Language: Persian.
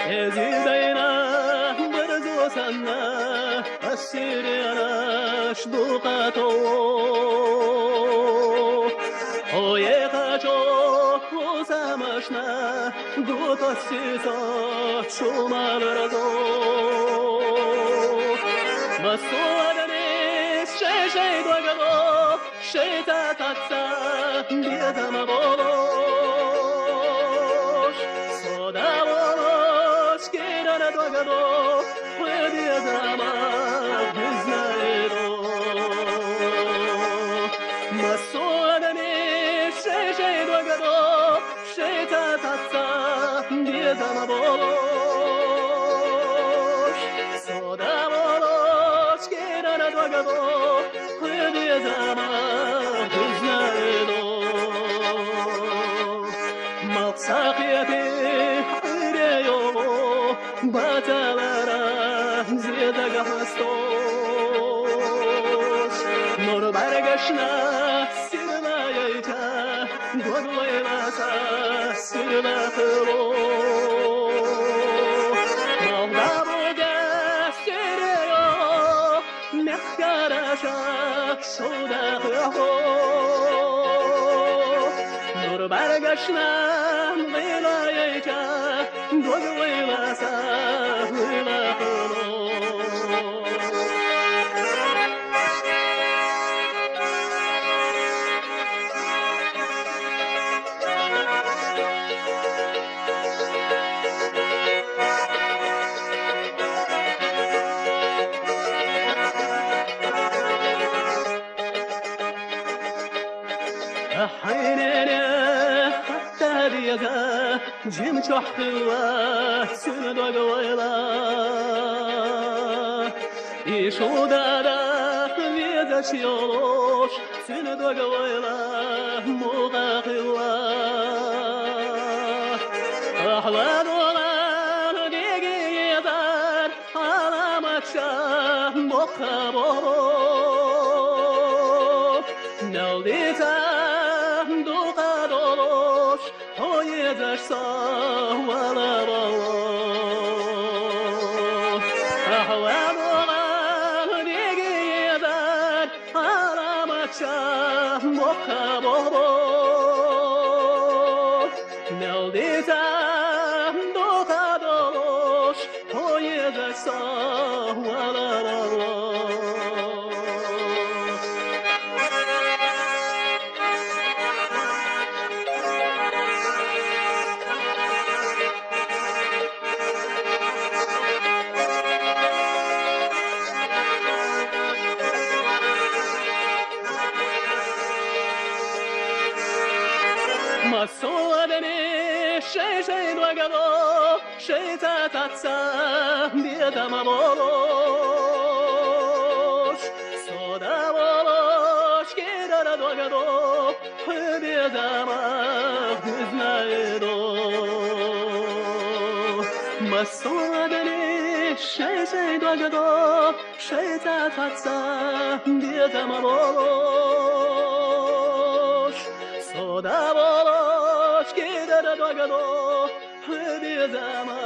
ezidayna barzo sanna asirana shduqato oye qacho usamashna gutosisa chumalrazo masudani shay dwagado shayta tatsa biadama bolosh soda bolosh kirana dwagado biadama biznaedo masudani shay dwagado shayta tatsa biadama bolosh soda bolosh kirana dwagado biadama biznaedo مقصقيتي حريو باتلارا زيدا قهستوش نور برگشنا سيرما ييتا دودوي باسا سيرما خلو مغدا بوغا سيريو مخكارشا شودا خيخو نور برگشتم ویلای که دوگ ویلاسا ویلا خلو حيننا حتى بيدا جيم تحقوا سندوغ ويلا يشو دادا بيدا شيولوش سندوغ ويلا مغاقوا أحلام ولان ديجي يدار علامات شام مخابرو نوليتا درسا ولا روح أحوال غنيجي دار علامات شام مخابرات نوليتا دوخا دوش هوي درسا ولا روح مسودني شي دوغدو شي تاتسا بيدما بولوش سودا بولوش كيدارا دوغدو بيدما بزنايدو مسودني شي دوغدو شي تاتسا بيدما بولوش سودا بولوش كيدارا دوغدو بيدما